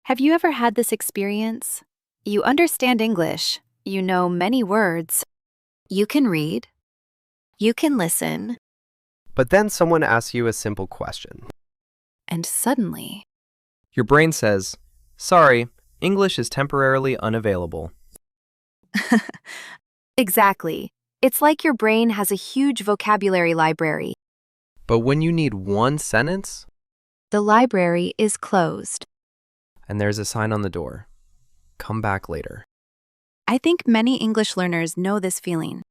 Have you ever had this experience? You understand English, you know many words, you can read, you can listen, But then someone asks you a simple question. and suddenly, Your brain says, "Sorry, English is temporarily unavailable." exactly. It's like your brain has a huge vocabulary library. But when you need one sentence, The library is closed. and there's a sign on the door, "Come back later." I think many English learners know this feeling.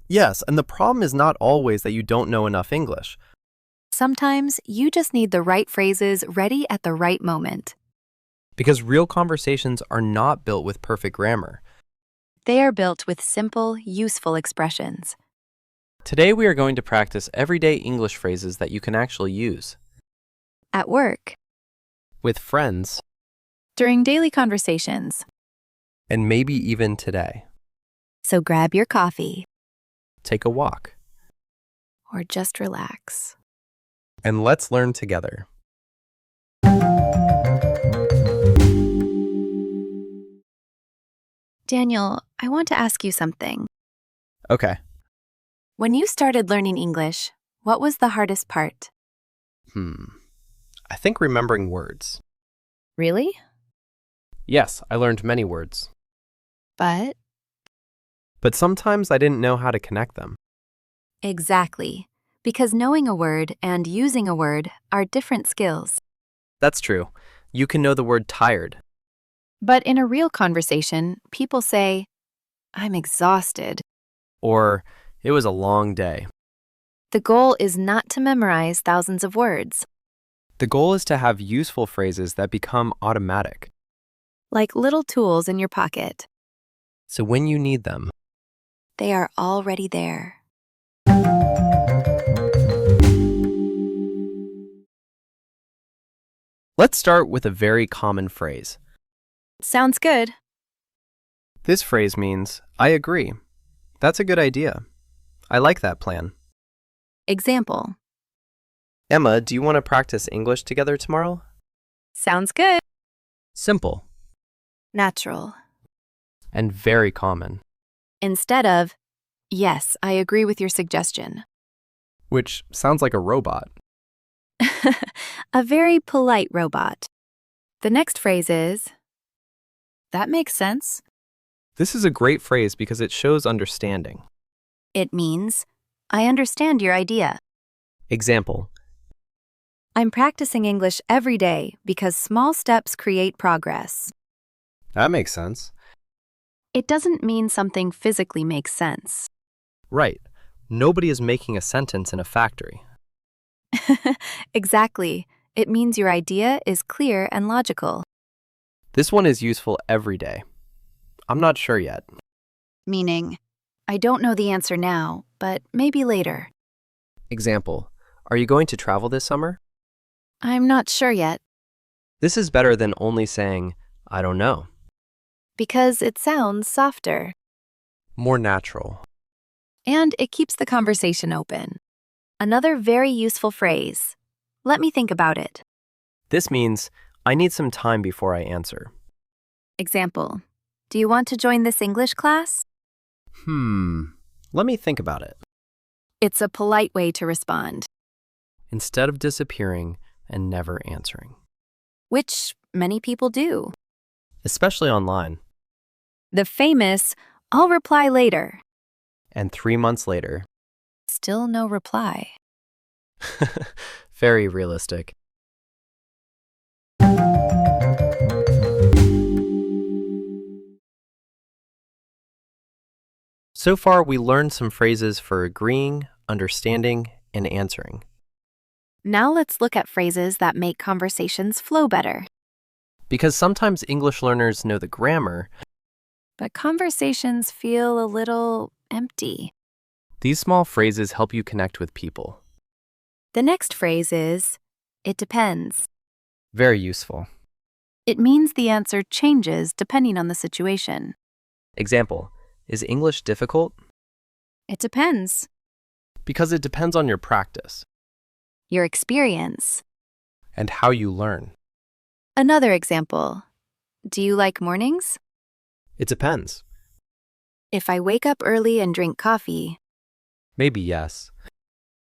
Yes, and the problem is not always that you don't know enough English. Sometimes you just need the right phrases ready at the right moment. Because real conversations are not built with perfect grammar. They are built with simple, useful expressions. Today we are going to practice everyday English phrases that you can actually use. At work, With friends, during daily conversations. and maybe even today. So grab your coffee Take a walk, or just relax. and let's learn together. Daniel, I want to ask you something. Okay. When you started learning English, what was the hardest part? I think remembering words. Really? Yes, I learned many words. But But sometimes I didn't know how to connect them. exactly, because knowing a word and using a word are different skills. That's true. You can know the word tired, But in a real conversation, people say, I'm exhausted. or it was a long day. The goal is not to memorize thousands of words, The goal is to have useful phrases that become automatic. like little tools in your pocket. So when you need them, They are already there. let's start with a very common phrase. Sounds good. This phrase means, "I agree. That's a good idea. I like that plan." Example. Emma, do you want to practice English together tomorrow? Sounds good. Simple Natural. and very common, Instead of, yes, I agree with your suggestion. which sounds like a robot. A very polite robot. The next phrase is, that makes sense. This is a great phrase because it shows understanding. It means, I understand your idea. Example, I'm practicing English every day because small steps create progress. that makes sense. It doesn't mean something physically makes sense. Right. Nobody is making a sentence in a factory. Exactly. It means your idea is clear and logical. This one is useful every day. I'm not sure yet. Meaning, I don't know the answer now, but maybe later. Example, are you going to travel this summer? I'm not sure yet, This is better than only saying, "I don't know." because it sounds softer. More natural. And it keeps the conversation open. Another very useful phrase. Let me think about it. This means, I need some time before I answer. Example, do you want to join this English class? Let me think about it. It's a polite way to respond, Instead of disappearing and never answering. which many people do. Especially online. The famous, I'll reply later. And 3 months later. Still no reply. Very realistic. So far, we learned some phrases for agreeing, understanding, and answering. Now let's look at phrases that make conversations flow better. Because sometimes English learners know the grammar, But conversations feel a little empty. these small phrases help you connect with people. The next phrase is, it depends. Very useful. It means the answer changes depending on the situation. Example, is English difficult? It depends. Because it depends on your practice Your experience. and how you learn. Another example. Do you like mornings? It depends. If I wake up early and drink coffee. Maybe yes.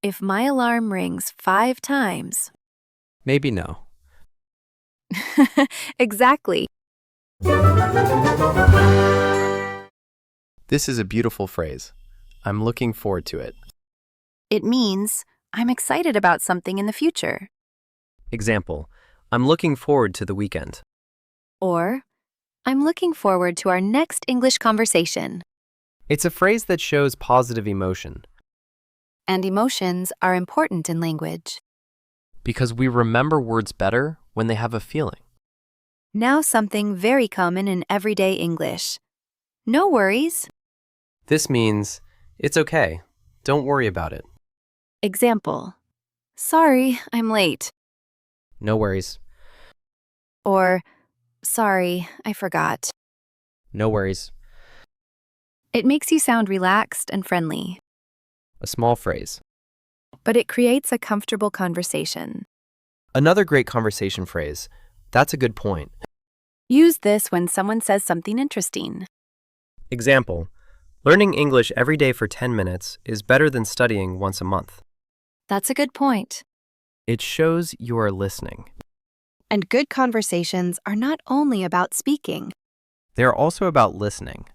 If my alarm rings 5 times. Maybe no. Exactly. This is a beautiful phrase. I'm looking forward to it. It means I'm excited about something in the future. Example, I'm looking forward to the weekend. Or, I'm looking forward to our next English conversation. It's a phrase that shows positive emotion And emotions are important in language. because we remember words better when they have a feeling. Now something very common in everyday English. No worries. This means, it's okay. Don't worry about it. Example. Sorry, I'm late. No worries. Or, sorry, I forgot. No worries. It makes you sound relaxed and friendly, A small phrase. but it creates a comfortable conversation. Another great conversation phrase. That's a good point. Use this when someone says something interesting. Example, learning English every day for 10 minutes is better than studying once a month. That's a good point. It shows you are listening. And good conversations are not only about speaking. They are also about listening.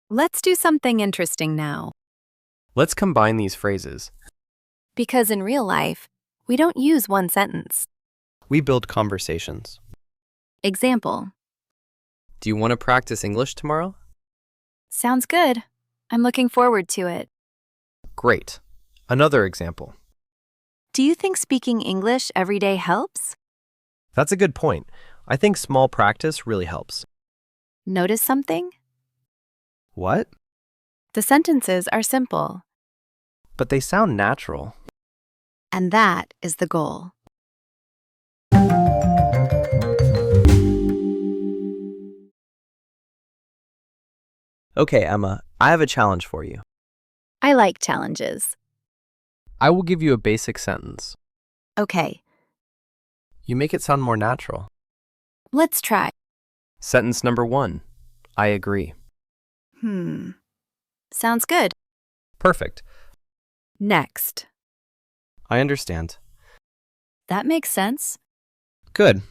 Let's do something interesting now. Let's combine these phrases. Because in real life, we don't use one sentence. We build conversations. Example. Do you want to practice English tomorrow? Sounds good. I'm looking forward to it. Great. Another example. Do you think speaking English every day helps? That's a good point. I think small practice really helps. Notice something? What? The sentences are simple, But they sound natural. and that is the goal. Okay, Emma, I have a challenge for you. I like challenges. I will give you a basic sentence. Okay, You make it sound more natural. let's try. Sentence number 1. I agree. Sounds good. Perfect. Next. I understand. That makes sense. Good.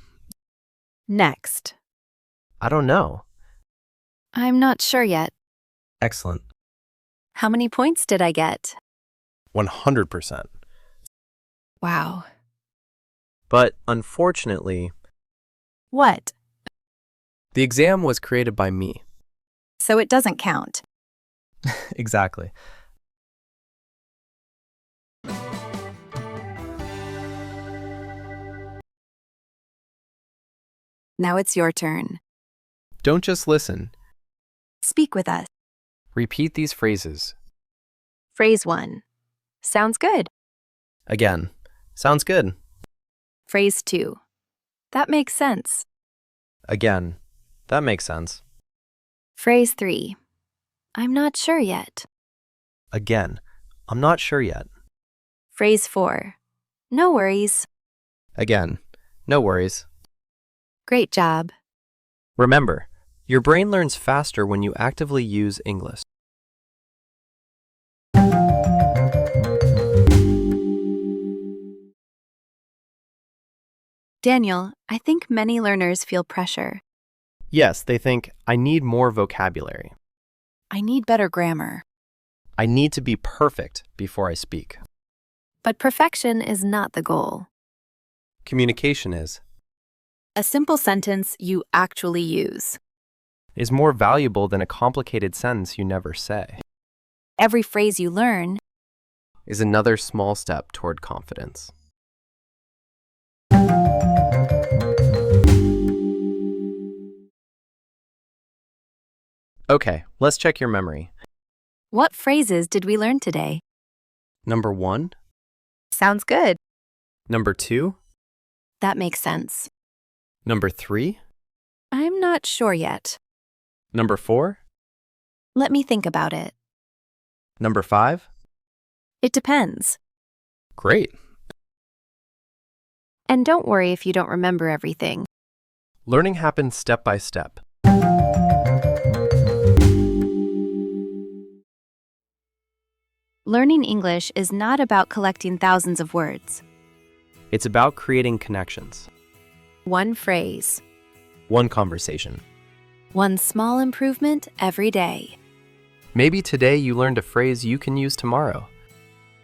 Next. I don't know. I'm not sure yet. Excellent. How many points did I get? 100%. Wow. But unfortunately, What? the exam was created by me. So it doesn't count. Exactly. Now it's your turn. Don't just listen. Speak with us. Repeat these phrases. Phrase 1. Sounds good. Again. Sounds good. Phrase 2. That makes sense. Again. That makes sense. Phrase 3. I'm not sure yet. Again. I'm not sure yet. Phrase 4. No worries. Again. No worries. Great job. Remember, your brain learns faster when you actively use English. Daniel, I think many learners feel pressure. Yes, they think, I need more vocabulary. I need better grammar. I need to be perfect before I speak. But perfection is not the goal. Communication is A simple sentence you actually use. more valuable than a complicated sentence you never say. Every phrase you learn Is another small step toward confidence. Okay, let's check your memory. What phrases did we learn today? Number 1, Sounds good. number 2, That makes sense. number 3, I'm not sure yet. number 4, Let me think about it. number 5, It depends. Great. And don't worry if you don't remember everything. Learning happens step by step. Learning English is not about collecting thousands of words. It's about creating connections. One phrase, One conversation. one small improvement every day. Maybe today you learned a phrase you can use tomorrow.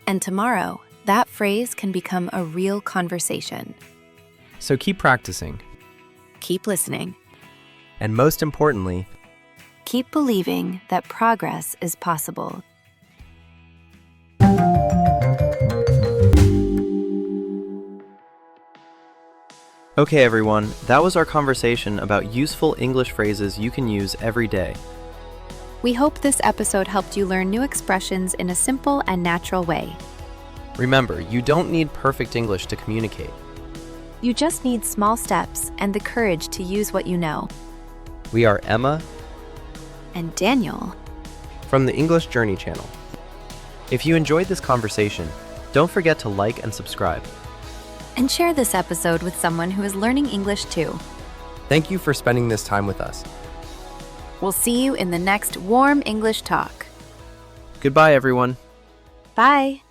And tomorrow, that phrase can become a real conversation. So keep practicing. Keep listening. And most importantly, Keep believing that progress is possible. okay everyone, that was our conversation about useful English phrases you can use every day. We hope this episode helped you learn new expressions in a simple and natural way. Remember, you don't need perfect English to communicate. You just need small steps and the courage to use what you know. We are Emma And Daniel. from the English Journey channel. If you enjoyed this conversation, don't forget to like and subscribe. And share this episode with someone who is learning English too. Thank you for spending this time with us. We'll see you in the next Warm English Talk. Goodbye, everyone. Bye.